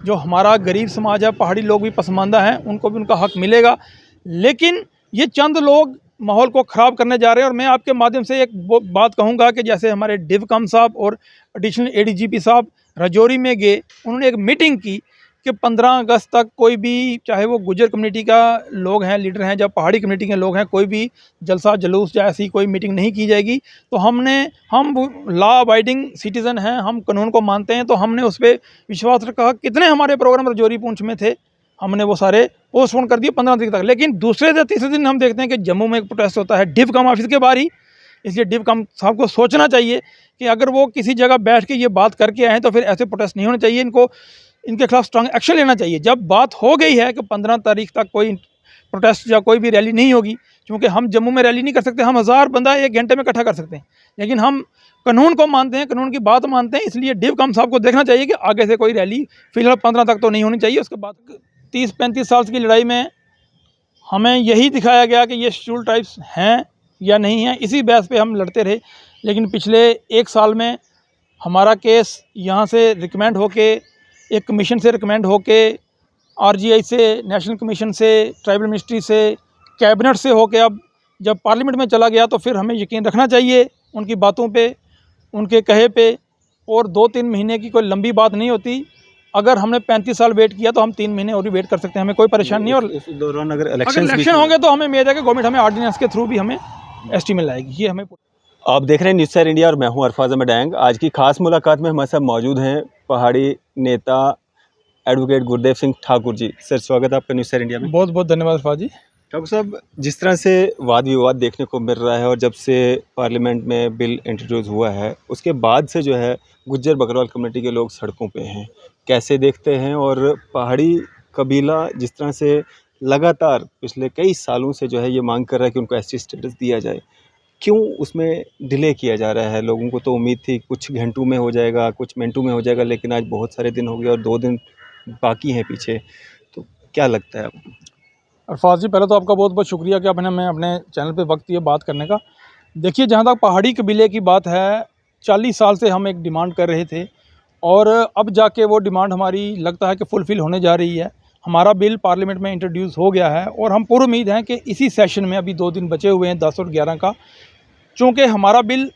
जो हमारा गरीब समाज है, पहाड़ी लोग भी पसमानदा हैं, उनको भी उनका हक मिलेगा। लेकिन ये चंद लोग माहौल को ख़राब करने जा रहे हैं। और मैं आपके माध्यम से एक बात कहूँगा कि जैसे हमारे डिवकम साहब और एडिशनल एडीजीपी साहब राजौरी में गए, उन्होंने एक मीटिंग की कि 15 अगस्त तक कोई भी, चाहे वो गुजर कम्युनिटी का लोग हैं, लीडर हैं, या पहाड़ी कम्युनिटी के लोग हैं, कोई भी जलसा जुलूस या ऐसी कोई मीटिंग नहीं की जाएगी। तो हम लॉ अबाइडिंग सिटीज़न हैं, हम कानून को मानते हैं, तो हमने उस पर विश्वास रखा। कितने हमारे प्रोग्राम राजौरी पुंछ में थे, हमने वो सारे पोस्टपोन कर दिए 15 तारीख तक। लेकिन दूसरे या तीसरे दिन हम देखते हैं कि जम्मू में एक प्रोटेस्ट होता है डिवकम ऑफिस के बाहर ही। इसलिए डिवकम साहब को सोचना चाहिए कि अगर वो किसी जगह बैठ के ये बात करके आए हैं तो फिर ऐसे प्रोटेस्ट नहीं होने चाहिए। इनके खिलाफ स्ट्रांग एक्शन लेना चाहिए। जब बात हो गई है कि 15 तारीख तक कोई प्रोटेस्ट या कोई भी रैली नहीं होगी, क्योंकि हम जम्मू में रैली नहीं कर सकते, हम 1000 बंदा 1 घंटे में इकट्ठा कर सकते हैं, लेकिन हम कानून को मानते हैं, कानून की बात मानते हैं। इसलिए डिवकम साहब को देखना चाहिए कि आगे से कोई रैली फिलहाल 15 तक तो नहीं होनी चाहिए। उसके बाद 30-35 साल की लड़ाई में हमें यही दिखाया गया कि ये शेड्यूल ट्राइब्स हैं या नहीं हैं, इसी बहस पे हम लड़ते रहे। लेकिन पिछले 1 साल में हमारा केस यहाँ से रिकमेंड होके, एक कमीशन से रिकमेंड होके, आरजीआई से, नेशनल कमीशन से, ट्राइबल मिनिस्ट्री से, कैबिनेट से होके अब जब पार्लियामेंट में चला गया, तो फिर हमें यकीन रखना चाहिए उनकी बातों पे, उनके कहे पे। और 2-3 महीने की कोई लंबी बात नहीं होती। अगर हमने 35 साल वेट किया तो हम 3 महीने और भी वेट कर सकते हैं, हमें कोई परेशानी नहीं। और इस दौरान अगर इलेक्शन होंगे तो हमें उम्मीद है कि गवर्नमेंट हमें ऑर्डिनेंस के थ्रू भी हमें एसटी में लाएगी। ये हमें। आप देख रहे हैं न्यूज़ सर इंडिया और मैं हूं अरफाज अहमद डैंग। आज की खास मुलाकात में हमारे साथ मौजूद हैं पहाड़ी नेता एडवोकेट गुरदेव सिंह ठाकुर जी। सर, स्वागत है आपका न्यूज़ सर इंडिया में। बहुत बहुत धन्यवाद अरफाज जी। ठाकुर साहब, जिस तरह से वाद विवाद देखने को मिल रहा है और जब से पार्लियामेंट में बिल इंट्रोड्यूस हुआ है, उसके बाद से जो है गुज्जर बकरवाल कम्युनिटी के लोग सड़कों पे हैं, कैसे देखते हैं? और पहाड़ी कबीला जिस तरह से लगातार पिछले कई सालों से जो है ये मांग कर रहा है कि उनको एसटी स्टेटस दिया जाए, क्यों उसमें डिले किया जा रहा है? लोगों को तो उम्मीद थी कुछ घंटों में हो जाएगा, कुछ मिनटों में हो जाएगा, लेकिन आज बहुत सारे दिन हो गए और 2 दिन बाकी हैं पीछे। तो क्या लगता है आपको? अरफाज जी, पहले तो आपका बहुत बहुत शुक्रिया कि आपने हमें अपने चैनल पे वक्त दिया बात करने का। देखिए, जहाँ तक पहाड़ी कबीले की बात है, 40 साल से हम एक डिमांड कर रहे थे, और अब जाके वो डिमांड हमारी लगता है कि फुलफ़िल होने जा रही है। हमारा बिल पार्लियामेंट में इंट्रोड्यूस हो गया है और हम पूरी उम्मीद हैं कि इसी सेशन में, अभी 2 दिन बचे हुए हैं 10 और 11 का, चूँकि हमारा बिल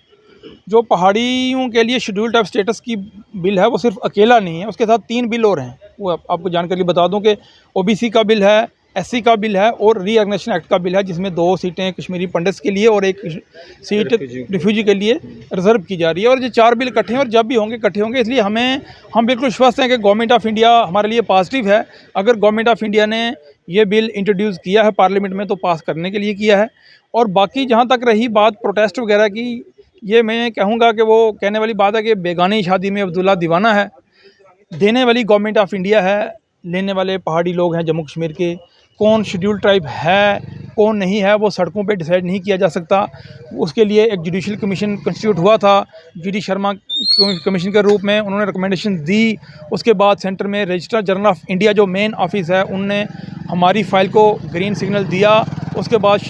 जो पहाड़ियों के लिए शेड्यूल टाइप स्टेटस की बिल है, वो सिर्फ अकेला नहीं है, उसके साथ 3 बिल और हैं। वो आपको जानकारी बता दूं कि ओबीसी का बिल है, एससी का बिल है और रीऑर्गेनाइजेशन एक्ट का बिल है, जिसमें 2 सीटें कश्मीरी पंडित्स के लिए और 1 सीट रिफ्यूजी के लिए रिजर्व की जा रही है। और ये 4 बिल इकट्ठे हैं और जब भी होंगे इकट्ठे होंगे। इसलिए हम बिल्कुल विश्वास हैं कि गवर्नमेंट ऑफ इंडिया हमारे लिए पॉजिटिव है। अगर गवर्नमेंट ऑफ इंडिया ने ये बिल इंट्रोड्यूस किया है पार्लियामेंट में, तो पास करने के लिए किया है। और बाकी जहाँ तक रही बात प्रोटेस्ट वगैरह की, ये मैं कहूँगा कि वो कहने वाली बात है कि बेगानी शादी में अब्दुल्ला दीवाना है। देने वाली गवर्नमेंट ऑफ इंडिया है, लेने वाले पहाड़ी लोग हैं जम्मू कश्मीर के। कौन शेड्यूल ट्राइब है, कौन नहीं है, वो सड़कों पे डिसाइड नहीं किया जा सकता। उसके लिए एक जुडिशल कमीशन कंस्टिट्यूट हुआ था, जी.डी. शर्मा कमीशन के रूप में। उन्होंने रिकमेंडेशन दी। उसके बाद सेंटर में रजिस्ट्रार जनरल ऑफ इंडिया जो मेन ऑफिस है, उनने हमारी फ़ाइल को ग्रीन सिग्नल दिया। उसके बाद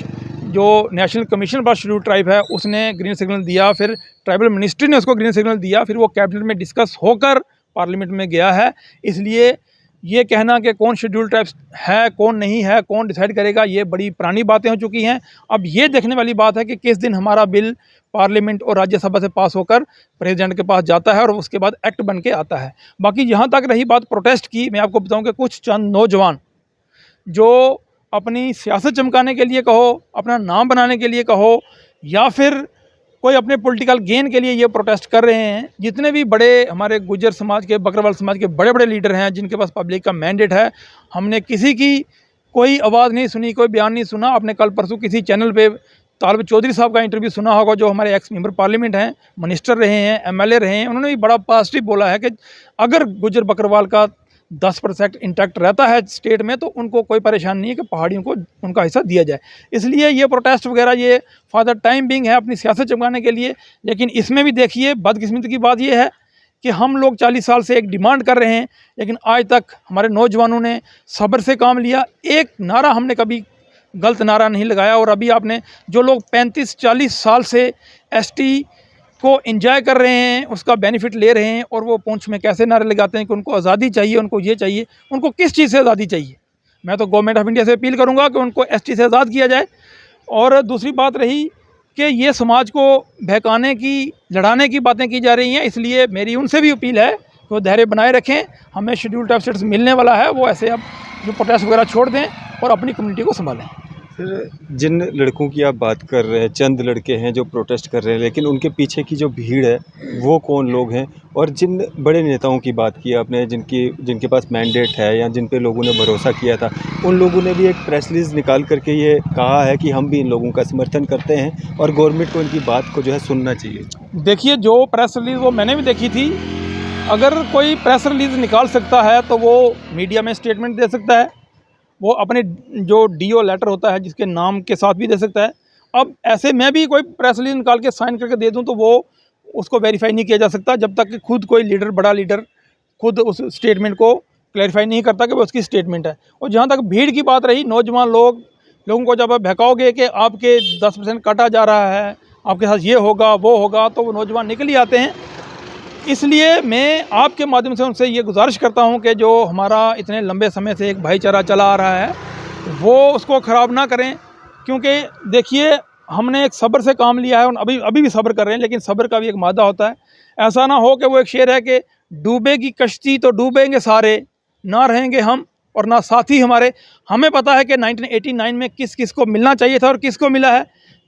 जो national commission for schedule tribe है, उसने ग्रीन सिग्नल दिया। फिर ट्राइबल मिनिस्ट्री ने उसको ग्रीन सिग्नल दिया। फिर वो कैबिनेट में डिस्कस होकर पार्लियामेंट में गया है। इसलिए ये कहना कि कौन शेड्यूल ट्राइब्स है, कौन नहीं है, कौन डिसाइड करेगा, ये बड़ी पुरानी बातें हो चुकी हैं। अब ये देखने वाली बात है कि किस दिन हमारा बिल पार्लियामेंट और राज्यसभा से पास होकर प्रेसिडेंट के पास जाता है और उसके बाद एक्ट बन के आता है। बाकी जहाँ तक रही बात प्रोटेस्ट की, मैं आपको बताऊँ कि कुछ चंद नौजवान जो अपनी सियासत चमकाने के लिए कहो, अपना नाम बनाने के लिए कहो, या फिर कोई अपने पॉलिटिकल गेन के लिए ये प्रोटेस्ट कर रहे हैं। जितने भी बड़े हमारे गुज्जर समाज के, बकरवाल समाज के बड़े बड़े लीडर हैं, जिनके पास पब्लिक का मैंडेट है, हमने किसी की कोई आवाज़ नहीं सुनी, कोई बयान नहीं सुना। आपने कल परसों किसी चैनल पे तालिब चौधरी साहब का इंटरव्यू सुना होगा, जो हमारे एक्स मेंबर पार्लियामेंट हैं, मिनिस्टर रहे हैं, एमएलए रहे हैं। उन्होंने भी बड़ा पॉजिटिव बोला है कि अगर गुज्जर बकरवाल का 10% इंटैक्ट रहता है स्टेट में, तो उनको कोई परेशानी नहीं है कि पहाड़ियों को उनका हिस्सा दिया जाए। इसलिए ये प्रोटेस्ट वगैरह ये फॉर द टाइम बिंग है, अपनी सियासत चमकाने के लिए। लेकिन इसमें भी देखिए, बदकिस्मती की बात ये है कि हम लोग 40 साल से एक डिमांड कर रहे हैं, लेकिन आज तक हमारे नौजवानों ने सब्र से काम लिया। एक नारा हमने कभी गलत नारा नहीं लगाया। और अभी आपने जो लोग 35-40 साल से एसटी उसको एंजॉय कर रहे हैं, उसका बेनिफिट ले रहे हैं, और वो पूंछ में कैसे नारे लगाते हैं कि उनको आज़ादी चाहिए, उनको ये चाहिए। उनको किस चीज़ से आज़ादी चाहिए? मैं तो गवर्नमेंट ऑफ इंडिया से अपील करूंगा कि उनको एसटी से आज़ाद किया जाए। और दूसरी बात रही कि ये समाज को बहकाने की, लड़ाने की बातें की जा रही हैं, इसलिए मेरी उनसे भी अपील है कि वो धैर्य बनाए रखें। हमें शेड्यूल टाइप स्टेटस मिलने वाला है, वो ऐसे अब जो प्रोटेस्ट वगैरह छोड़ दें और अपनी कम्युनिटी को संभालें। फिर जिन लड़कों की आप बात कर रहे हैं, चंद लड़के हैं जो प्रोटेस्ट कर रहे हैं, लेकिन उनके पीछे की जो भीड़ है वो कौन लोग हैं? और जिन बड़े नेताओं की बात की आपने, जिनके पास मैंडेट है या जिन पे लोगों ने भरोसा किया था, उन लोगों ने भी एक प्रेस रिलीज़ निकाल करके ये कहा है कि हम भी इन लोगों का समर्थन करते हैं और गवर्नमेंट को इनकी बात को जो है सुनना चाहिए। देखिए, जो प्रेस रिलीज़ वो मैंने भी देखी थी। अगर कोई प्रेस रिलीज़ निकाल सकता है तो वो मीडिया में स्टेटमेंट दे सकता है, वो अपने जो डीओ लेटर होता है जिसके नाम के साथ भी दे सकता है। अब ऐसे मैं भी कोई प्रेस रिलीज निकाल के साइन करके दे दूं तो वो उसको वेरीफाई नहीं किया जा सकता जब तक कि खुद कोई लीडर, बड़ा लीडर खुद उस स्टेटमेंट को क्लैरिफाई नहीं करता कि वो उसकी स्टेटमेंट है। और जहाँ तक भीड़ की बात रही, नौजवान लोगों को जब आप बहकाओगे कि आपके 10% काटा जा रहा है, आपके साथ ये होगा वो होगा, तो वो नौजवान निकल ही आते हैं। इसलिए मैं आपके माध्यम से उनसे ये गुजारिश करता हूं कि जो हमारा इतने लंबे समय से एक भाईचारा चला आ रहा है वो उसको ख़राब ना करें। क्योंकि देखिए, हमने एक सब्र से काम लिया है और अभी भी सब्र कर रहे हैं, लेकिन सब्र का भी एक मादा होता है। ऐसा ना हो कि वो एक शेर है कि डूबेगी कश्ती तो डूबेंगे सारे, ना रहेंगे हम और ना साथी हमारे। हमें पता है कि 1989 में किस किस को मिलना चाहिए था और किसको मिला है,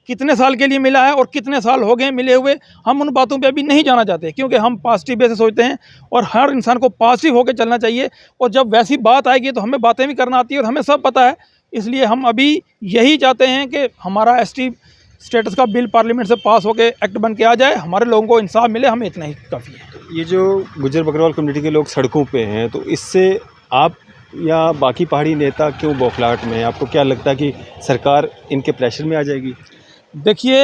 कितने साल के लिए मिला है और कितने साल हो गए मिले हुए। हम उन बातों पे अभी नहीं जाना चाहते, क्योंकि हम पॉजिटिव वे से सोचते हैं और हर इंसान को पॉजिटिव होकर चलना चाहिए। और जब वैसी बात आएगी तो हमें बातें भी करना आती है और हमें सब पता है। इसलिए हम अभी यही चाहते हैं कि हमारा एसटी स्टेटस का बिल पार्लियामेंट से पास होकर एक्ट बन के आ जाए, हमारे लोगों को इंसाफ मिले, हमें इतना ही काफ़ी है। ये जो गुज्जर बकरवाल कम्युनिटी के लोग सड़कों पे हैं, तो इससे आप या बाकी पहाड़ी नेता क्यों बौखलाहट में हैं? आपको क्या लगता है कि सरकार इनके प्रेशर में आ जाएगी? देखिए,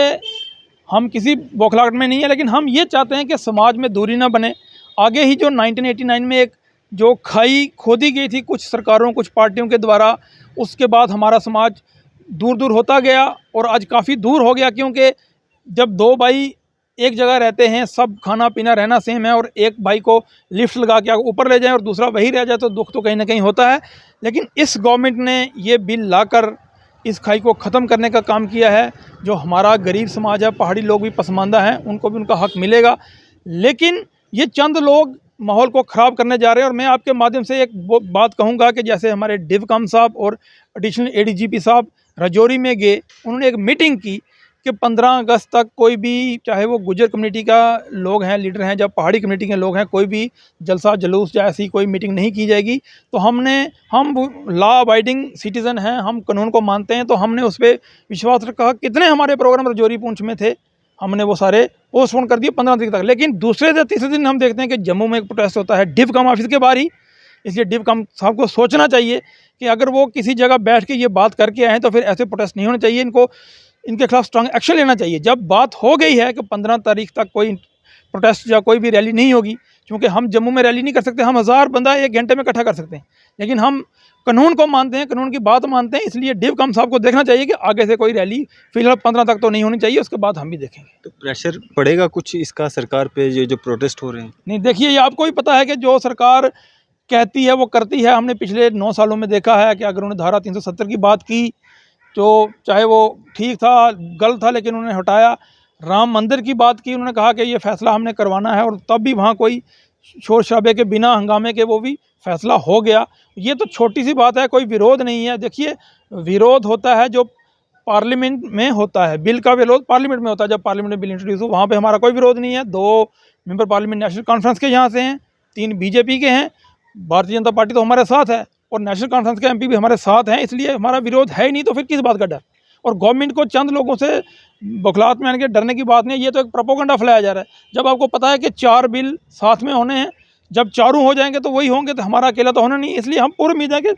हम किसी बौखलाहट में नहीं है, लेकिन हम ये चाहते हैं कि समाज में दूरी ना बने। आगे ही जो 1989 में एक जो खाई खोदी गई थी कुछ सरकारों, कुछ पार्टियों के द्वारा, उसके बाद हमारा समाज दूर दूर होता गया और आज काफ़ी दूर हो गया। क्योंकि जब दो भाई एक जगह रहते हैं, सब खाना पीना रहना सेम है, और एक भाई को लिफ्ट लगा के ऊपर ले जाए और दूसरा वही रह जाए, तो दुख तो कहीं ना कहीं होता है। लेकिन इस गवर्नमेंट ने ये बिल लाकर इस खाई को ख़त्म करने का काम किया है। जो हमारा गरीब समाज है, पहाड़ी लोग भी पसमानदा हैं, उनको भी उनका हक मिलेगा। लेकिन ये चंद लोग माहौल को ख़राब करने जा रहे हैं। और मैं आपके माध्यम से एक बात कहूँगा कि जैसे हमारे डिवकम साहब और एडिशनल एडीजीपी साहब राजौरी में गए, उन्होंने एक मीटिंग की कि 15 अगस्त तक कोई भी, चाहे वो गुज्जर कम्युनिटी का लोग हैं, लीडर हैं, जब पहाड़ी कम्युनिटी के लोग हैं, कोई भी जलसा जुलूस या ऐसी कोई मीटिंग नहीं की जाएगी। तो हम लॉ अबाइडिंग सिटीज़न हैं, हम कानून को मानते हैं, तो हमने उस पर विश्वास रखा। कितने हमारे प्रोग्राम राजौरी पूंछ में थे, हमने वो सारे पोस्टपोन कर दिए 15 तारीख तक। लेकिन दूसरे या तीसरे दिन हम देखते हैं कि जम्मू में एक प्रोटेस्ट होता है डिवकम ऑफिस के बाहर ही। इसलिए डिवकम साहब को सोचना चाहिए कि अगर वो किसी जगह बैठ के ये बात करके आए हैं तो फिर ऐसे प्रोटेस्ट नहीं होने चाहिए। इनके खिलाफ स्ट्रांग एक्शन लेना चाहिए। जब बात हो गई है कि 15 तारीख तक कोई प्रोटेस्ट या कोई भी रैली नहीं होगी, क्योंकि हम जम्मू में रैली नहीं कर सकते, हम 1000 बंदा 1 घंटे में इकट्ठा कर सकते हैं, लेकिन हम कानून को मानते हैं, कानून की बात मानते हैं। इसलिए डिवकम साहब को देखना चाहिए कि आगे से कोई रैली फिलहाल 15 तक तो नहीं होनी चाहिए, उसके बाद हम भी देखेंगे। तो प्रेशर पड़ेगा कुछ इसका सरकार पे, ये जो प्रोटेस्ट हो रहे हैं? नहीं, देखिए, ये आपको ही पता है कि जो सरकार कहती है वो करती है। हमने पिछले 9 सालों में देखा है कि अगर उन्होंने धारा 370 की बात की तो चाहे वो ठीक था, गलत था, लेकिन उन्होंने हटाया। राम मंदिर की बात की, उन्होंने कहा कि ये फ़ैसला हमने करवाना है, और तब भी वहाँ कोई शोर शराबे के बिना, हंगामे के, वो भी फ़ैसला हो गया। ये तो छोटी सी बात है, कोई विरोध नहीं है। देखिए, विरोध होता है जो पार्लियामेंट में होता है, बिल का विरोध पार्लियामेंट में होता है। जब पार्लियामेंट में बिल इंट्रोड्यूस हो, वहाँ पे हमारा कोई विरोध नहीं है। 2 मेंबर पार्लियामेंट नेशनल कॉन्फ्रेंस के यहाँ से हैं, 3 बीजेपी के हैं, भारतीय जनता पार्टी तो हमारे साथ है, और नेशनल कॉन्फ्रेंस के एमपी भी हमारे साथ हैं। इसलिए हमारा विरोध है ही नहीं, तो फिर किस बात का डर? और गवर्नमेंट को चंद लोगों से बौखलाहट में आने के डरने की बात नहीं है। ये तो एक प्रोपोगंडा फैलाया जा रहा है। जब आपको पता है कि 4 बिल साथ में होने हैं, जब चारों हो जाएंगे तो वही होंगे, तो हमारा अकेला तो होना नहीं। इसलिए हम पूरी उम्मीद है कि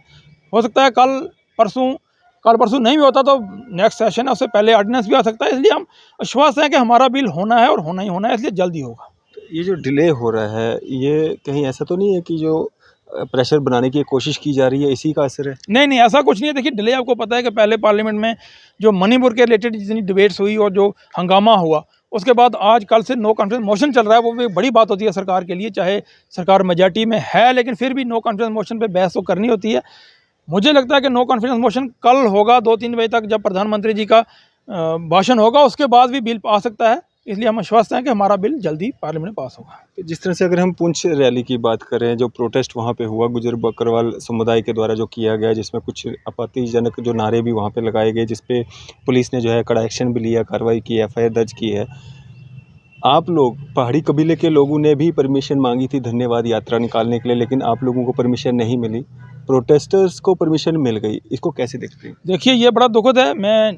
हो सकता है कल परसों नहीं भी होता तो नेक्स्ट सेशन है, उससे पहले ऑर्डिनेंस भी आ सकता है। इसलिए हम विश्वास है कि हमारा बिल होना है और होना ही होना है, इसलिए जल्दी होगा। ये जो डिले हो रहा है, ये कहीं ऐसा तो नहीं है कि जो प्रेशर बनाने की कोशिश की जा रही है, इसी का असर है? नहीं, ऐसा कुछ नहीं है। देखिए, डिले आपको पता है कि पहले पार्लियामेंट में जो मणिपुर के रिलेटेड जितनी डिबेट्स हुई और जो हंगामा हुआ, उसके बाद आज कल से नो कॉन्फिडेंस मोशन चल रहा है, वो भी एक बड़ी बात होती है सरकार के लिए, चाहे सरकार मेजॉरिटी में है लेकिन फिर भी नो कॉन्फिडेंस मोशन पे बहस तो करनी होती है। मुझे लगता है कि नो कॉन्फिडेंस मोशन कल होगा 2-3 बजे तक, जब प्रधानमंत्री जी का भाषण होगा, उसके बाद भी बिल आ सकता है। इसलिए हम आश्वस्त हैं कि हमारा बिल जल्दी पार्लियामेंट में पास होगा। तो जिस तरह से अगर हम पुंछ रैली की बात करें, जो प्रोटेस्ट वहाँ पे हुआ गुजर बकरवाल समुदाय के द्वारा जो किया गया, जिसमें कुछ आपत्तिजनक जो नारे भी वहाँ पे लगाए गए, जिस पे पुलिस ने जो है कड़ा एक्शन भी लिया, कार्रवाई की, एफआईआर दर्ज की है। आप लोग पहाड़ी कबीले के लोगों ने भी परमिशन मांगी थी धन्यवाद यात्रा निकालने के लिए, लेकिन आप लोगों को परमिशन नहीं मिली, प्रोटेस्टर्स को परमिशन मिल गई। इसको कैसे देखते हैं? देखिए, ये बड़ा दुखद है। मैं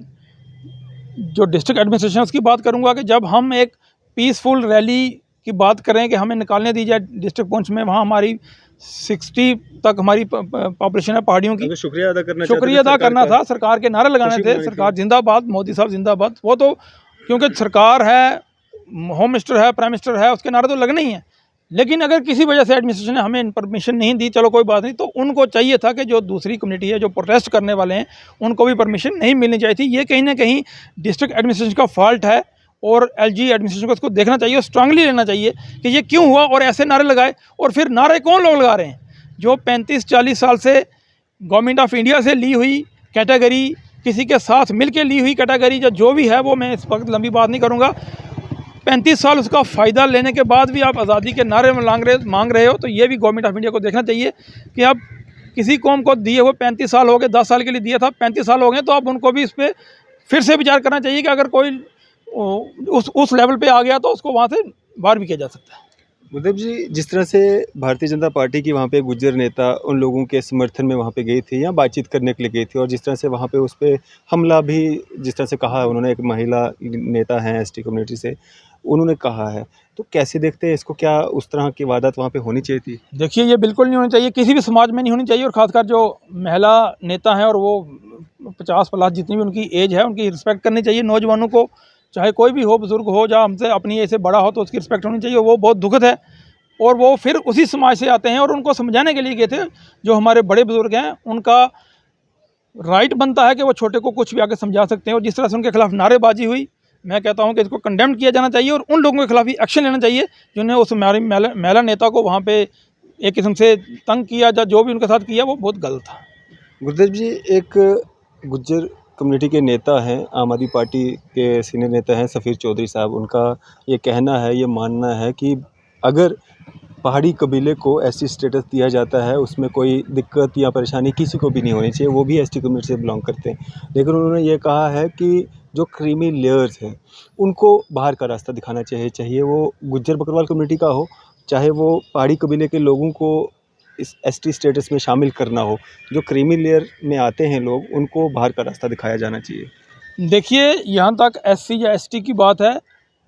जो डिस्ट्रिक्ट एडमिनिस्ट्रेशन उसकी बात करूंगा कि जब हम एक पीसफुल रैली की बात करें कि हमें निकालने दी जाए डिस्ट्रिक्ट पुंछ में, वहाँ हमारी 60 तक हमारी पॉपुलेशन है पहाड़ियों की। शुक्रिया अदा करना शुक्रिया अदा करना था, सरकार के नारे लगाने थे, सरकार जिंदाबाद, मोदी साहब जिंदाबाद। वो तो क्योंकि सरकार है, होम मिनिस्टर है, प्राइम मिनिस्टर है, उसके नारे तो लगने ही हैं। लेकिन अगर किसी वजह से एडमिनिस्ट्रेशन ने हमें परमिशन नहीं दी, चलो कोई बात नहीं, तो उनको चाहिए था कि जो दूसरी कम्युनिटी है, जो प्रोटेस्ट करने वाले हैं, उनको भी परमिशन नहीं मिलनी चाहिए थी। ये कहीं ना कहीं डिस्ट्रिक्ट एडमिनिस्ट्रेशन का फॉल्ट है और एलजी एडमिनिस्ट्रेशन को इसको देखना चाहिए और स्ट्रांगली लेना चाहिए कि ये क्यों हुआ और ऐसे नारे लगाए। और फिर नारे कौन लोग लगा रहे हैं? जो 35-40 साल से गवर्नमेंट ऑफ इंडिया से ली हुई कैटेगरी, किसी के साथ मिल के ली हुई कैटेगरी, जो भी है, वो मैं इस वक्त लंबी बात नहीं करूँगा, 35 साल उसका फ़ायदा लेने के बाद भी आप आज़ादी के नारे मांग रहे हो, तो ये भी गवर्नमेंट ऑफ इंडिया को देखना चाहिए कि आप किसी कौम को दिए हुए 35 साल हो गए, 10 साल के लिए दिया था, 35 साल हो गए, तो अब उनको भी इस पर फिर से विचार करना चाहिए कि अगर कोई उस लेवल पे आ गया तो उसको वहाँ से बाहर भी किया जा सकता है। गुरदेव जी, जिस तरह से भारतीय जनता पार्टी की वहाँ पे गुज्जर नेता उन लोगों के समर्थन में वहाँ पे गई थी या बातचीत करने के लिए गई थी, और जिस तरह से वहाँ पे उस पर हमला भी, जिस तरह से कहा है उन्होंने, एक महिला नेता हैं एसटी कम्युनिटी से, उन्होंने कहा है, तो कैसे देखते हैं इसको? क्या उस तरह की वारदात वहाँ पे होनी चाहिए थी? देखिए, ये बिल्कुल नहीं होनी चाहिए, किसी भी समाज में नहीं होनी चाहिए, और ख़ासकर जो महिला नेता हैं और वो 50+ जितनी भी उनकी एज है, उनकी रिस्पेक्ट करनी चाहिए। नौजवानों को, चाहे कोई भी हो, बुज़ुर्ग हो, या हमसे अपनी एज से बड़ा हो, तो उसकी रिस्पेक्ट होनी चाहिए। वो बहुत दुखद है। और वो फिर उसी समाज से आते हैं और उनको समझाने के लिए गए थे। जो हमारे बड़े बुज़ुर्ग हैं, उनका राइट बनता है कि वो छोटे को कुछ भी आके समझा सकते हैं। और जिस तरह से उनके खिलाफ नारेबाजी हुई, मैं कहता हूं कि इसको कंडेम किया जाना चाहिए और उन लोगों के खिलाफ भी एक्शन लेना चाहिए जिन्होंने उस महिला नेता को वहाँ पे एक किस्म से तंग किया, या जो भी उनके साथ किया, वो बहुत गलत था। गुरदेव जी, एक गुज्जर कम्युनिटी के नेता हैं, आम आदमी पार्टी के सीनियर नेता हैं सफ़ीर चौधरी साहब, उनका ये कहना है, ये मानना है कि अगर पहाड़ी कबीले को एसटी स्टेटस दिया जाता है, उसमें कोई दिक्कत या परेशानी किसी को भी नहीं होनी चाहिए, वो भी एसटी कम्युनिटी से बिलोंग करते हैं। लेकिन उन्होंने ये कहा है कि जो क्रीमी लेयर्स हैं, उनको बाहर का रास्ता दिखाना चाहिए, चाहे वो गुज्जर बकरवाल कम्युनिटी का हो, चाहे वो पहाड़ी कबीले के लोगों को इस एसटी स्टेटस में शामिल करना हो। जो क्रीमी लेयर में आते हैं लोग, उनको बाहर का रास्ता दिखाया जाना चाहिए। देखिए, यहाँ तक एससी या एसटी की बात है,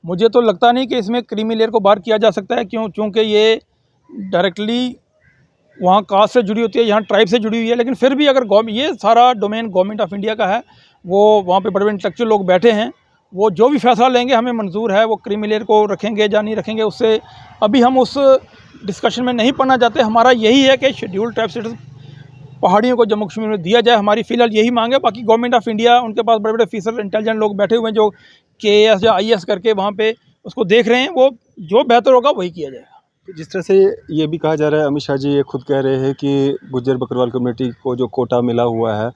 मुझे तो लगता नहीं कि इसमें क्रीमी लेयर को बाहर किया जा सकता है, क्योंकि ये डायरेक्टली वहाँ कास्ट से जुड़ी होती है, यहाँ ट्राइब से जुड़ी हुई है। लेकिन फिर भी अगर ये सारा डोमेन गवर्नमेंट ऑफ इंडिया का है, वो वहाँ पे बड़े इंटेलेक्चुअल लोग बैठे हैं, वो जो भी फैसला लेंगे हमें मंजूर है। वो क्रीमी लेयर को रखेंगे या नहीं रखेंगे, उससे अभी हम उस डिस्कशन में नहीं पढ़ना चाहते। हमारा यही है कि शेड्यूल्ड ट्राइब स्टेटस पहाड़ियों को जम्मू कश्मीर में दिया जाए, हमारी फ़िलहाल यही मांग है। बाकी गवर्नमेंट ऑफ इंडिया, उनके पास बड़े बड़े ऑफिसर, इंटेलिजेंट लोग बैठे हुए हैं जो KAS या IAS करके वहाँ पे उसको देख रहे हैं। वो जो बेहतर होगा वही किया जाएगा। जिस तरह से ये भी कहा जा रहा है, अमित शाह जी ये खुद कह रहे हैं कि गुज्जर बकरवाल कम्युनिटी को जो कोटा मिला हुआ है,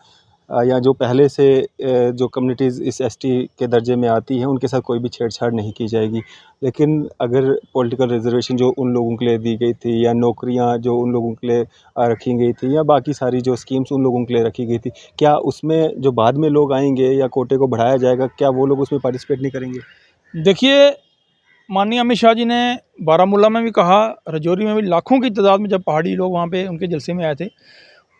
या जो पहले से जो कम्युनिटीज़ इस एसटी के दर्जे में आती हैं, उनके साथ कोई भी छेड़छाड़ नहीं की जाएगी। लेकिन अगर पॉलिटिकल रिजर्वेशन जो उन लोगों के लिए दी गई थी, या नौकरियां जो उन लोगों के लिए रखी गई थी, या बाकी सारी जो स्कीम्स उन लोगों के लिए रखी गई थी, क्या उसमें जो बाद में लोग आएंगे या कोटे को बढ़ाया जाएगा, क्या वो लोग उसमें पार्टिसिपेट नहीं करेंगे? देखिए, माननीय अमित शाह जी ने बारामूला में भी कहा, राजौरी में भी लाखों की तादाद में जब पहाड़ी लोग वहाँ पे उनके जलसे में आए थे,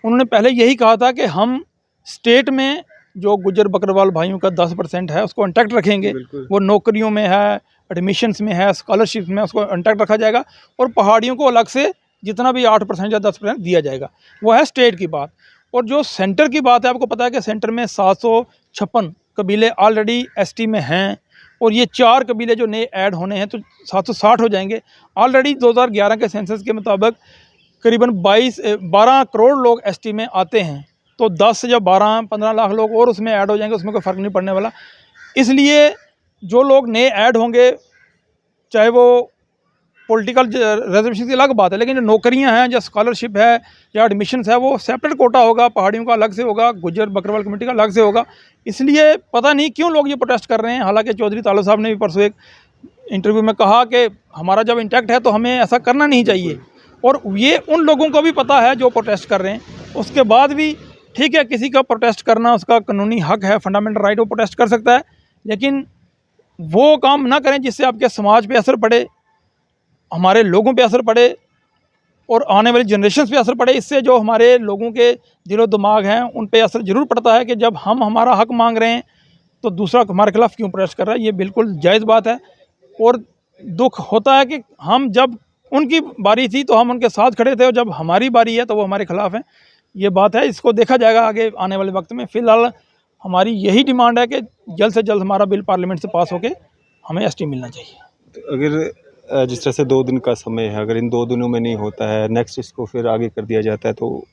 उन्होंने पहले यही कहा था कि हम स्टेट में जो गुज्जर बकरवाल भाइयों का 10% है उसको इंटैक्ट रखेंगे। वो नौकरियों में है, एडमिशन्स में है, स्कॉलरशिप में, उसको इंटैक्ट रखा जाएगा। और पहाड़ियों को अलग से जितना भी 8% या 10% दिया जाएगा। वो है स्टेट की बात। और जो सेंटर की बात है, आपको पता है कि सेंटर में 756 कबीले ऑलरेडी ST में हैं, और ये 4 कबीले जो नए ऐड होने हैं तो 760 हो जाएंगे। ऑलरेडी 2011 के सेंसस के मुताबिक करीबन 12 करोड़ लोग ST में आते हैं, तो 10 या 12-15 लाख लोग और उसमें ऐड हो जाएंगे, उसमें कोई फ़र्क नहीं पड़ने वाला। इसलिए जो लोग नए ऐड होंगे, चाहे वो पॉलिटिकल रिजर्वेशन की अलग बात है, लेकिन जो नौकरियां हैं, जो स्कॉलरशिप है या एडमिशन्स है, वो सेपरेट कोटा होगा, पहाड़ियों का अलग से होगा, गुज्जर बकरवाल कमेटी का अलग से होगा। इसलिए पता नहीं क्यों लोग ये प्रोटेस्ट कर रहे हैं। हालांकि चौधरी तालु साहब ने भी परसों एक इंटरव्यू में कहा कि हमारा जब इंटैक्ट है तो हमें ऐसा करना नहीं चाहिए, और ये उन लोगों को भी पता है जो प्रोटेस्ट कर रहे हैं। उसके बाद भी ठीक है, किसी का प्रोटेस्ट करना उसका कानूनी हक है, फंडामेंटल राइट, वो प्रोटेस्ट कर सकता है, लेकिन वो काम ना करें जिससे आपके समाज पे असर पड़े, हमारे लोगों पे असर पड़े और आने वाली जनरेशन पे असर पड़े। इससे जो हमारे लोगों के दिलो दिमाग हैं उन पे असर ज़रूर पड़ता है कि जब हम हमारा हक मांग रहे हैं तो दूसरा हमारे खिलाफ क्यों प्रोटेस्ट कर रहा है। ये बिल्कुल जायज़ बात है, और दुख होता है कि हम जब उनकी बारी थी तो हम उनके साथ खड़े थे, और जब हमारी बारी है तो वो हमारे खिलाफ हैं। ये बात है, इसको देखा जाएगा आगे आने वाले वक्त में। फ़िलहाल हमारी यही डिमांड है कि जल्द से जल्द हमारा बिल पार्लियामेंट से पास होके हमें एसटी मिलना चाहिए। तो अगर जिस तरह से 2 दिन का समय है, अगर इन 2 दिनों में नहीं होता है, नेक्स्ट इसको फिर आगे कर दिया जाता है, तो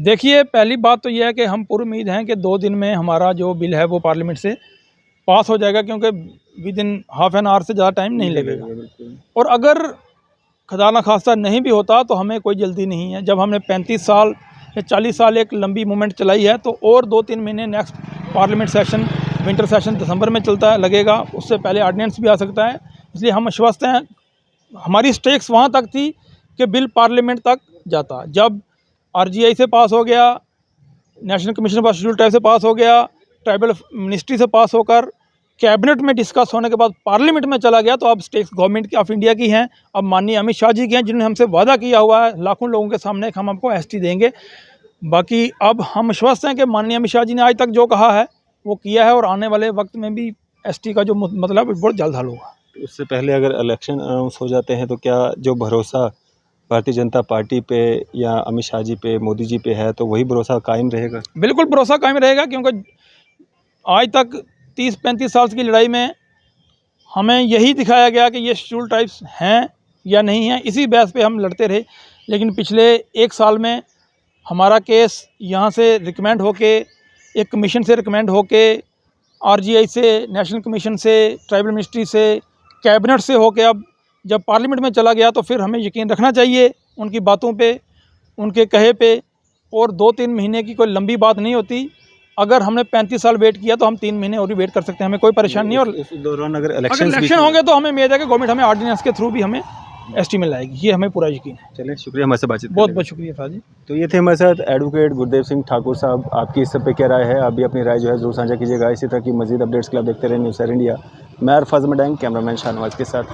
देखिए, पहली बात तो यह है कि हम पूरी उम्मीद हैं कि 2 दिन में हमारा जो बिल है वो पार्लियामेंट से पास हो जाएगा, क्योंकि with in half an hour से ज़्यादा टाइम नहीं लगेगा। बिल्कुल। और अगर खुदा न खास्ता नहीं भी होता तो हमें कोई जल्दी नहीं है। जब हमने 35 साल या 40 साल एक लंबी मूवमेंट चलाई है, तो और 2-3 महीने next parliament session, winter session दिसंबर में चलता है, लगेगा, उससे पहले ऑर्डिनेंस भी आ सकता है। इसलिए हम आश्वस्त हैं। हमारी स्टेक्स वहाँ तक थी कि बिल पार्लियामेंट तक जाता। जब आरजीआई से पास हो गया, national commission for scheduled tribe से पास हो गया, ट्राइबल मिनिस्ट्री से पास होकर कैबिनेट में डिस्कस होने के बाद पार्लियामेंट में चला गया, तो अब स्टेट्स गवर्नमेंट ऑफ इंडिया की हैं। अब माननीय अमित शाह जी के हैं, जिन्होंने हमसे वादा किया हुआ है लाखों लोगों के सामने कि हम आपको एसटी देंगे। बाकी अब हम आश्वस्त हैं कि माननीय अमित शाह जी ने आज तक जो कहा है वो किया है, और आने वाले वक्त में भी एसटी का जो मतलब बहुत जल्द हल होगा। उससे पहले अगर इलेक्शन अनाउंस हो जाते हैं, तो क्या जो भरोसा भारतीय जनता पार्टी पे या अमित शाह जी पे, मोदी जी पे है, तो वही भरोसा कायम रहेगा? बिल्कुल भरोसा कायम रहेगा, क्योंकि आज तक 30-35 साल की लड़ाई में हमें यही दिखाया गया कि ये शेड्यूल्ड ट्राइब्स हैं या नहीं हैं, इसी बेस पे हम लड़ते रहे। लेकिन पिछले 1 साल में हमारा केस यहाँ से रिकमेंड होके, एक कमीशन से रिकमेंड होके, आरजीआई से, नेशनल कमीशन से, ट्राइबल मिनिस्ट्री से, कैबिनेट से होके अब जब पार्लियामेंट में चला गया, तो फिर हमें यकीन रखना चाहिए उनकी बातों पे, उनके कहे पे। और 2-3 महीने की कोई लंबी बात नहीं होती। अगर हमने 35 साल वेट किया तो हम 3 महीने और भी वेट कर सकते हैं, हमें कोई परेशानी नहीं। और उस दौरान अगर अगर इलेक्शन इलेक्शन होंगे तो हमें उम्मीद है कि गवर्नमेंट हमें ऑर्डिनेंस के थ्रू भी हमें एसटी मिल जाएगी, ये हमें पूरा यकीन है। चलें, शुक्रिया हमारे से बातचीत बहुत करने बहुत शुक्रिया फराज जी। तो ये थे हमारे साथ एडवोकेट गुरदेव सिंह ठाकुर साहब। आपकी इस सब पे क्या राय है? आप भी अपनी राय जो है ज़रूर साझा कीजिएगा। इसी तरह की मजीद अपडेट्स के लिए आप देखते रहें न्यूज़ सैर इंडिया। मैं अरफाज मडैंग, कैमरामैन शाहनवाज के साथ।